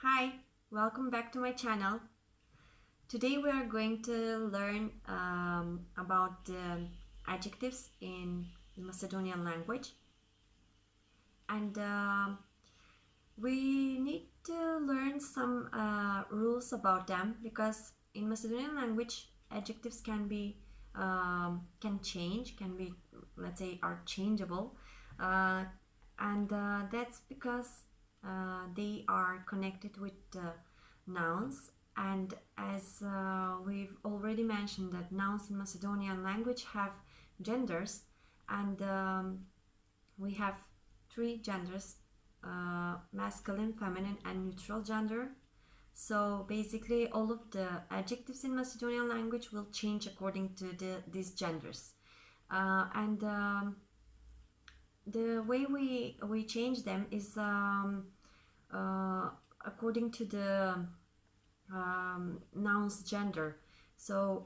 Hi, welcome back to my channel. Today we are going to learn about the adjectives in the Macedonian language, and we need to learn some rules about them because in Macedonian language adjectives can change, can be, let's say, are changeable, uh, and that's because they are connected with nouns. And as we've already mentioned, that nouns in Macedonian language have genders, and we have three genders: masculine, feminine, and neutral gender. So basically, all of the adjectives in Macedonian language will change according to these genders, and the way we change them is according to the noun's gender. So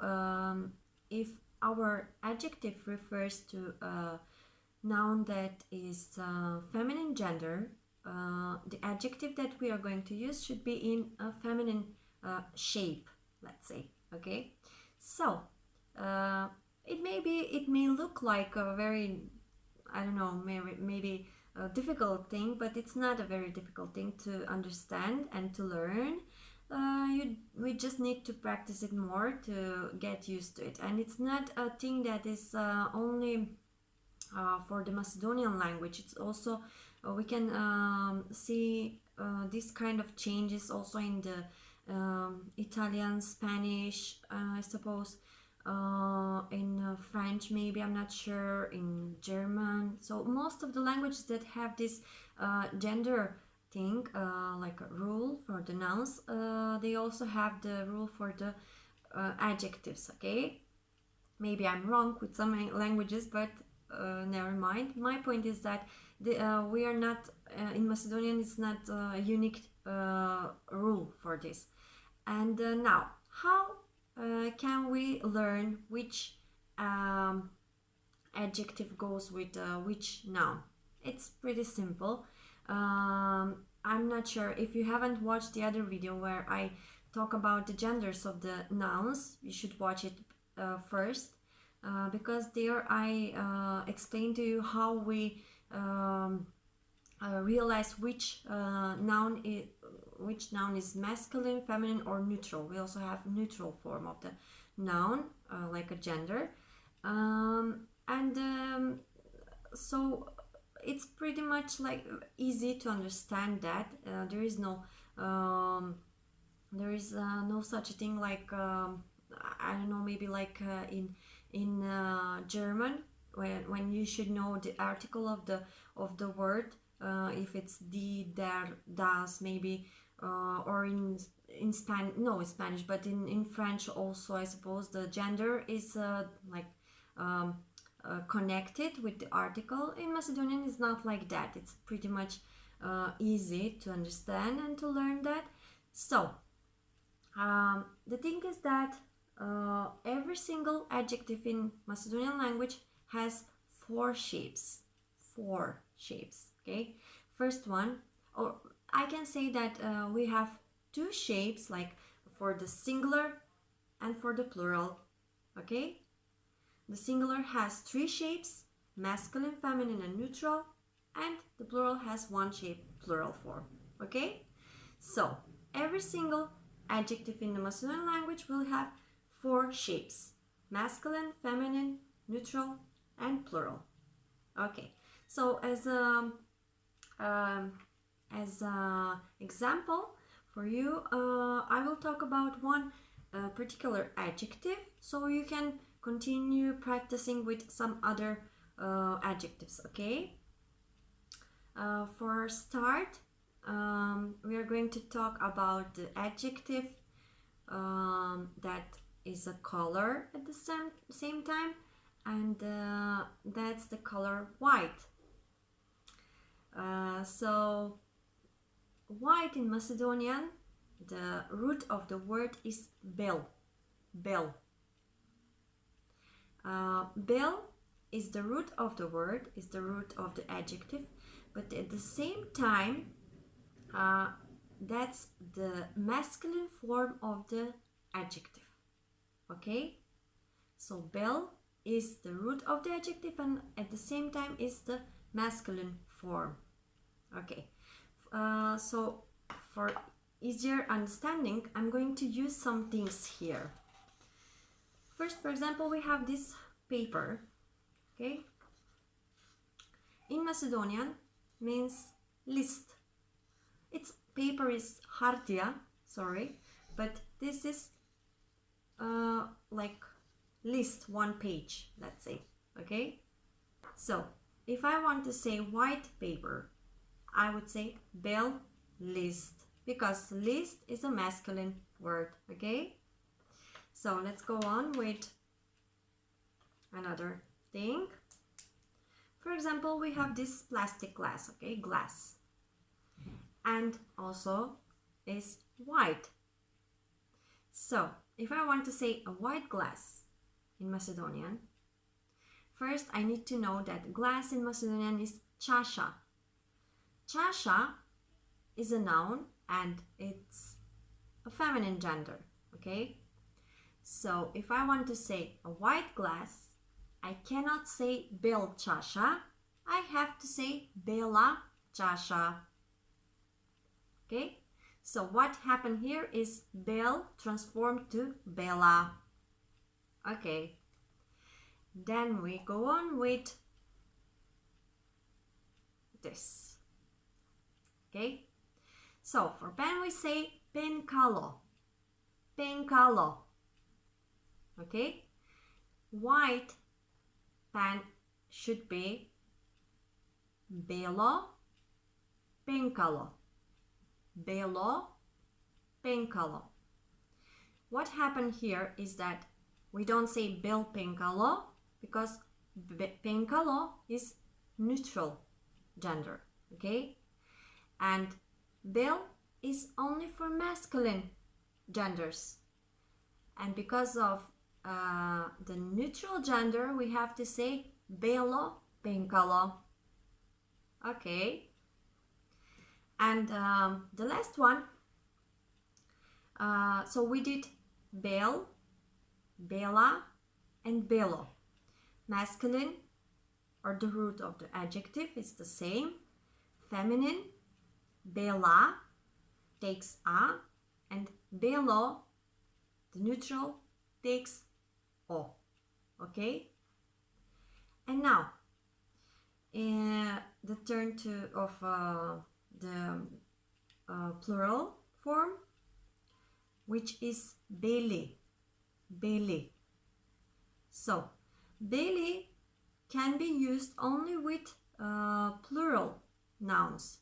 if our adjective refers to a noun that is feminine gender, the adjective that we are going to use should be in a feminine shape, let's say. Okay, so it may look like a very, I don't know, maybe a difficult thing, but it's not a very difficult thing to understand and to learn. We just need to practice it more to get used to it, and it's not a thing that is only for the Macedonian language. It's also we can see this kind of changes also in the Italian, Spanish, I suppose, in French, maybe, I'm not sure, in German. So most of the languages that have this gender thing, like a rule for the nouns, they also have the rule for the adjectives. Okay, maybe I'm wrong with some languages, but never mind. My point is that we are not in Macedonian. It's not a unique rule for this. And now, how can we learn which adjective goes with which noun? It's pretty simple. I'm not sure if you haven't watched the other video where I talk about the genders of the nouns. You should watch it first, because there I explain to you how we realize which noun is masculine, feminine, or neutral. We also have neutral form of the noun, like a gender, and so it's pretty much like easy to understand that there is no such a thing like I don't know, maybe like in German, when you should know the article of the word, if it's die, der, das, maybe, or in Spanish, but in French also, I suppose the gender is like connected with the article. In Macedonian it's not like that. It's pretty much easy to understand and to learn that. So the thing is that every single adjective in Macedonian language has four shapes. Okay, first one, or I can say that we have two shapes, like for the singular and for the plural. Okay, the singular has three shapes: masculine, feminine, and neutral, and the plural has one shape, plural form. Okay, so every single adjective in the Macedonian language will have four shapes: masculine, feminine, neutral, and plural. Okay, so as example for you, I will talk about one particular adjective, so you can continue practicing with some other adjectives. Okay, for start, we are going to talk about the adjective that is a color at the same time, and that's the color white. So white in Macedonian, the root of the word is bel. Bel is the root of the word, is the root of the adjective, but at the same time that's the masculine form of the adjective. Okay, so belle is the root of the adjective and at the same time is the masculine form. Okay, so for easier understanding, I'm going to use some things here. First, for example, we have this paper. Okay, in Macedonian means list. Its paper is hartia, sorry, but this is like list, one page, let's say. Okay, so if I want to say white paper, I would say bel list, because list is a masculine word. Okay, so let's go on with another thing. For example, we have this plastic glass. Okay, glass, and also is white. So if I want to say a white glass in Macedonian, first I need to know that glass in Macedonian is chasha. Chasha is a noun and it's a feminine gender. Okay, so if I want to say a white glass, I cannot say bel chasha, I have to say bela chasha. Okay, so what happened here is bel transformed to bela. Okay, then we go on with this. Okay, so for pen we say penkalo, penkalo. Okay, white pen should be belo penkalo, belo penkalo. What happened here is that we don't say bel penkalo because penkalo is neutral gender. Okay, and bel is only for masculine genders, and because of the neutral gender, we have to say belo penkalo. Okay, and the last one, so we did bel, bela, and belo. Masculine, or the root of the adjective, is the same. Feminine, bela, takes a, and belo, the neutral, takes o. Okay, and now the turn of the plural form, which is beli, beli. So beli can be used only with plural nouns,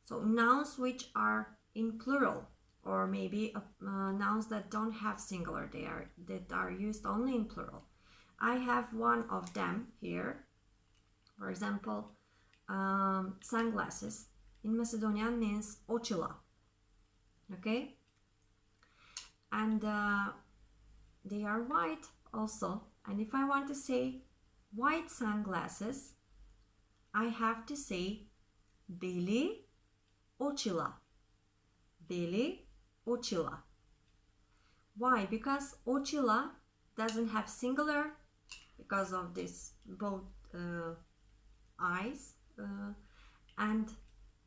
so nouns which are in plural, or maybe nouns that don't have singular, that are used only in plural. I have one of them here. For example, sunglasses in Macedonian means ochila. Okay, and they are white also, and if I want to say white sunglasses, I have to say beli ochila, beli ochila. Why? Because ochila doesn't have singular because of this both eyes, and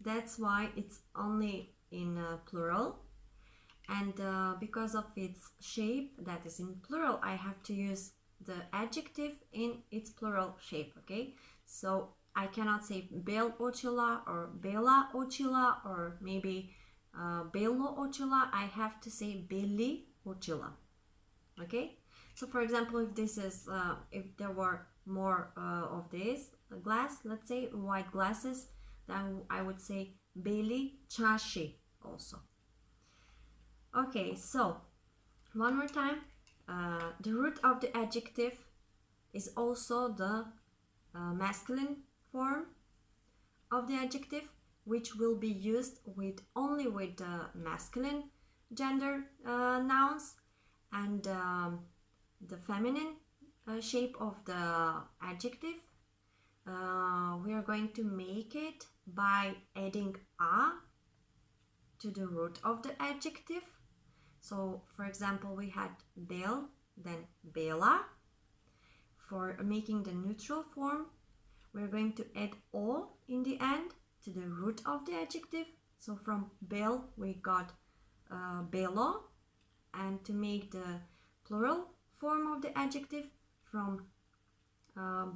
that's why it's only in plural, and because of its shape that is in plural, I have to use the adjective in its plural shape. Okay, so I cannot say bel ochila or bela ochila or maybe belo ochila. I have to say beli ochila. Okay, so for example, if this is if there were more of this glass, let's say white glasses, then I would say beli chashi also. Okay, so one more time, the root of the adjective is also the masculine form of the adjective, which will be used with only with the masculine gender nouns, and the feminine shape of the adjective, we are going to make it by adding a to the root of the adjective. So, for example, we had bel, then bela. For making the neutral form, we're going to add o in the end to the root of the adjective. So from bel, we got belo. And to make the plural form of the adjective, from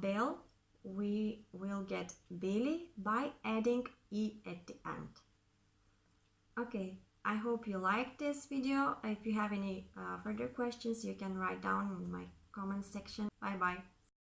bel, we will get beli by adding e at the end. Okay, I hope you liked this video. If you have any further questions, you can write down in my comment section. Bye bye.